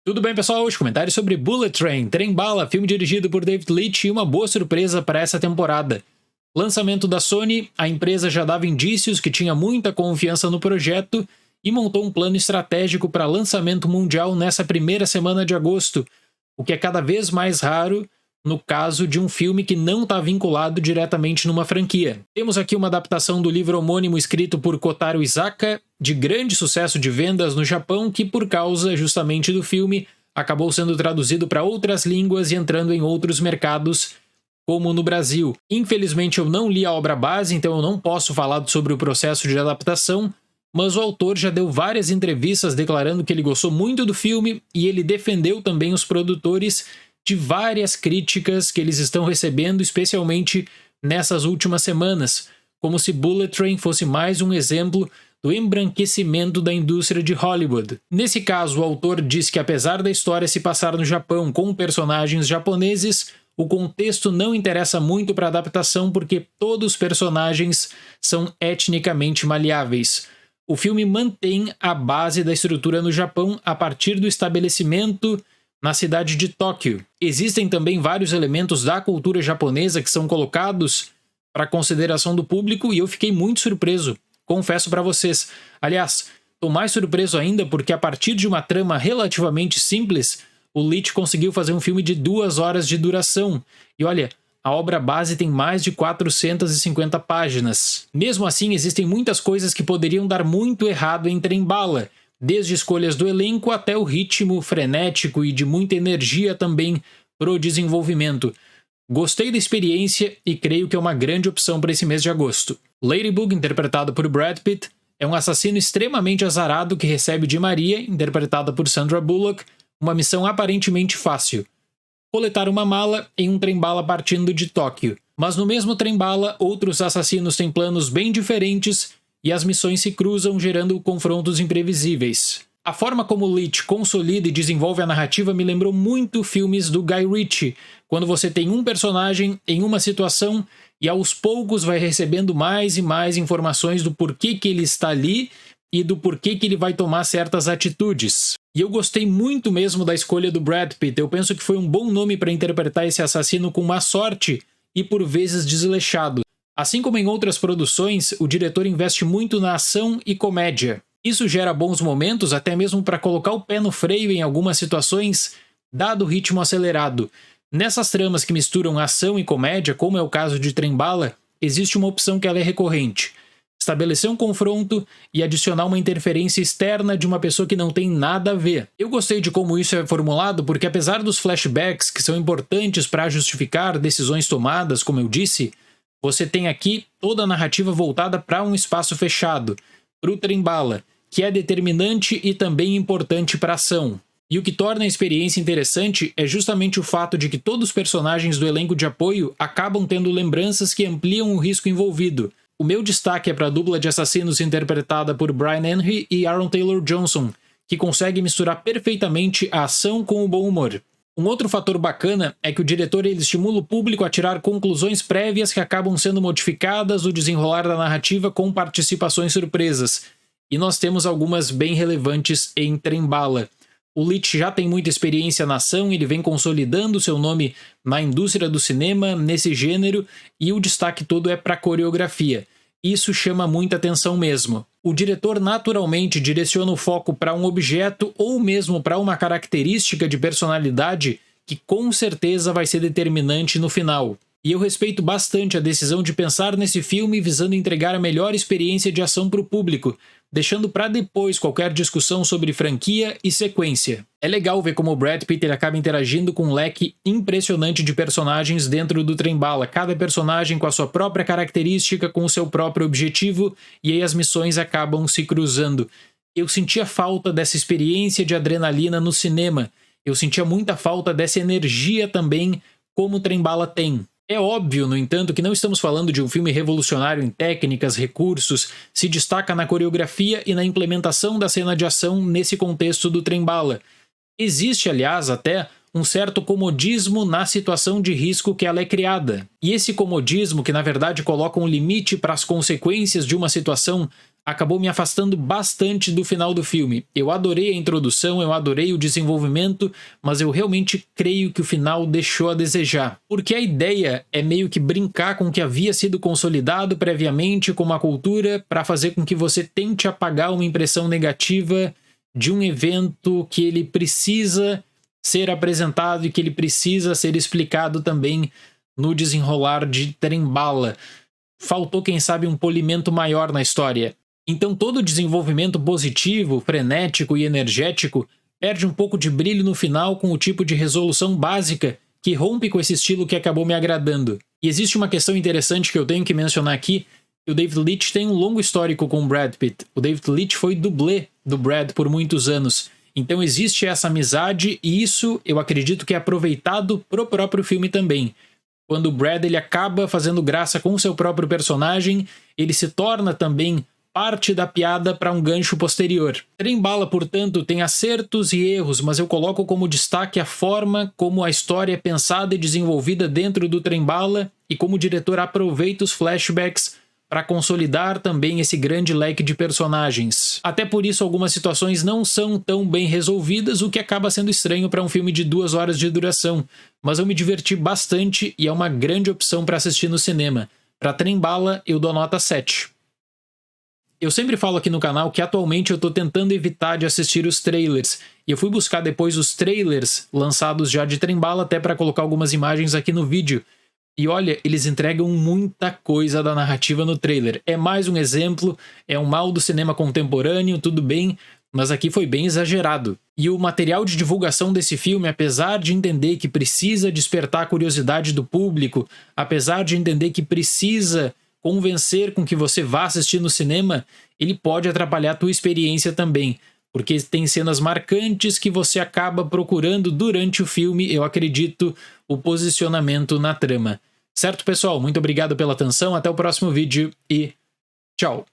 Tudo bem, pessoal? Hoje comentários sobre Bullet Train, Trem Bala, filme dirigido por David Leitch e uma boa surpresa para essa temporada. Lançamento da Sony, a empresa já dava indícios que tinha muita confiança no projeto e montou um plano estratégico para lançamento mundial nessa primeira semana de agosto, o que é cada vez mais raro no caso de um filme que não está vinculado diretamente numa franquia. Temos aqui uma adaptação do livro homônimo escrito por Kotaro Isaka, de grande sucesso de vendas no Japão, que por causa justamente do filme acabou sendo traduzido para outras línguas e entrando em outros mercados, como no Brasil. Infelizmente eu não li a obra base, então eu não posso falar sobre o processo de adaptação, mas o autor já deu várias entrevistas declarando que ele gostou muito do filme e ele defendeu também os produtores de várias críticas que eles estão recebendo, especialmente nessas últimas semanas, como se Bullet Train fosse mais um exemplo do embranquecimento da indústria de Hollywood. Nesse caso, o autor diz que apesar da história se passar no Japão com personagens japoneses, o contexto não interessa muito para a adaptação porque todos os personagens são etnicamente maleáveis. O filme mantém a base da estrutura no Japão a partir do estabelecimento na cidade de Tóquio. Existem também vários elementos da cultura japonesa que são colocados para consideração do público e eu fiquei muito surpreso, confesso para vocês. Aliás, estou mais surpreso ainda porque a partir de uma trama relativamente simples, o Leitch conseguiu fazer um filme de 2 horas de duração. E olha, a obra base tem mais de 450 páginas. Mesmo assim, existem muitas coisas que poderiam dar muito errado em Trem Bala, desde escolhas do elenco até o ritmo frenético e de muita energia também pro desenvolvimento. Gostei da experiência e creio que é uma grande opção para esse mês de agosto. Ladybug, interpretado por Brad Pitt, é um assassino extremamente azarado que recebe de Maria, interpretada por Sandra Bullock, uma missão aparentemente fácil: coletar uma mala em um trem-bala partindo de Tóquio. Mas no mesmo trem-bala, outros assassinos têm planos bem diferentes e as missões se cruzam, gerando confrontos imprevisíveis. A forma como Leitch consolida e desenvolve a narrativa me lembrou muito filmes do Guy Ritchie, quando você tem um personagem em uma situação e aos poucos vai recebendo mais e mais informações do porquê que ele está ali e do porquê que ele vai tomar certas atitudes. E eu gostei muito mesmo da escolha do Brad Pitt. Eu penso que foi um bom nome para interpretar esse assassino com má sorte e por vezes desleixado. Assim como em outras produções, o diretor investe muito na ação e comédia. Isso gera bons momentos até mesmo para colocar o pé no freio em algumas situações, dado o ritmo acelerado. Nessas tramas que misturam ação e comédia, como é o caso de Trem Bala, existe uma opção que ela é recorrente: estabelecer um confronto e adicionar uma interferência externa de uma pessoa que não tem nada a ver. Eu gostei de como isso é formulado porque apesar dos flashbacks que são importantes para justificar decisões tomadas, como eu disse, você tem aqui toda a narrativa voltada para um espaço fechado, para o trem-bala, que é determinante e também importante para a ação. E o que torna a experiência interessante é justamente o fato de que todos os personagens do elenco de apoio acabam tendo lembranças que ampliam o risco envolvido. O meu destaque é para a dupla de assassinos interpretada por Brian Henry e Aaron Taylor Johnson, que consegue misturar perfeitamente a ação com o bom humor. Um outro fator bacana é que o diretor ele estimula o público a tirar conclusões prévias que acabam sendo modificadas no desenrolar da narrativa com participações surpresas. E nós temos algumas bem relevantes em Trem Bala. O Leitch já tem muita experiência na ação, ele vem consolidando seu nome na indústria do cinema, nesse gênero, e o destaque todo é para a coreografia. Isso chama muita atenção mesmo. O diretor naturalmente direciona o foco para um objeto ou mesmo para uma característica de personalidade que com certeza vai ser determinante no final. E eu respeito bastante a decisão de pensar nesse filme visando entregar a melhor experiência de ação para o público, deixando para depois qualquer discussão sobre franquia e sequência. É legal ver como o Brad Pitt ele acaba interagindo com um leque impressionante de personagens dentro do Trem Bala, cada personagem com a sua própria característica, com o seu próprio objetivo, e aí as missões acabam se cruzando. Eu sentia falta dessa experiência de adrenalina no cinema, eu sentia muita falta dessa energia também, como o Trem Bala tem. É óbvio, no entanto, que não estamos falando de um filme revolucionário em técnicas, recursos, se destaca na coreografia e na implementação da cena de ação nesse contexto do Trem Bala. Existe, aliás, até um certo comodismo na situação de risco que ela é criada. E esse comodismo, que na verdade coloca um limite para as consequências de uma situação, acabou me afastando bastante do final do filme. Eu adorei a introdução, eu adorei o desenvolvimento, mas eu realmente creio que o final deixou a desejar. Porque a ideia é meio que brincar com o que havia sido consolidado previamente como a cultura para fazer com que você tente apagar uma impressão negativa de um evento que ele precisa ser apresentado e que ele precisa ser explicado também no desenrolar de Trem-Bala. Faltou, quem sabe, um polimento maior na história. Então todo o desenvolvimento positivo, frenético e energético perde um pouco de brilho no final com o tipo de resolução básica que rompe com esse estilo que acabou me agradando. E existe uma questão interessante que eu tenho que mencionar aqui, que o David Leitch tem um longo histórico com o Brad Pitt. O David Leitch foi dublê do Brad por muitos anos. Então existe essa amizade e isso eu acredito que é aproveitado pro próprio filme também. Quando o Brad ele acaba fazendo graça com o seu próprio personagem, ele se torna também parte da piada para um gancho posterior. Trem-Bala, portanto, tem acertos e erros, mas eu coloco como destaque a forma como a história é pensada e desenvolvida dentro do Trem-Bala e como o diretor aproveita os flashbacks para consolidar também esse grande leque de personagens. Até por isso algumas situações não são tão bem resolvidas, o que acaba sendo estranho para um filme de 2 horas de duração, mas eu me diverti bastante e é uma grande opção para assistir no cinema. Para Trem-Bala eu dou nota 7. Eu sempre falo aqui no canal que atualmente eu estou tentando evitar de assistir os trailers, e eu fui buscar depois os trailers lançados já de Trem-Bala até para colocar algumas imagens aqui no vídeo. E olha, eles entregam muita coisa da narrativa no trailer. É mais um exemplo, é um mal do cinema contemporâneo, tudo bem, mas aqui foi bem exagerado. E o material de divulgação desse filme, apesar de entender que precisa despertar a curiosidade do público, apesar de entender que precisa convencer com que você vá assistir no cinema, ele pode atrapalhar a tua experiência também, porque tem cenas marcantes que você acaba procurando durante o filme, eu acredito, o posicionamento na trama. Certo, pessoal? Muito obrigado pela atenção, até o próximo vídeo e tchau!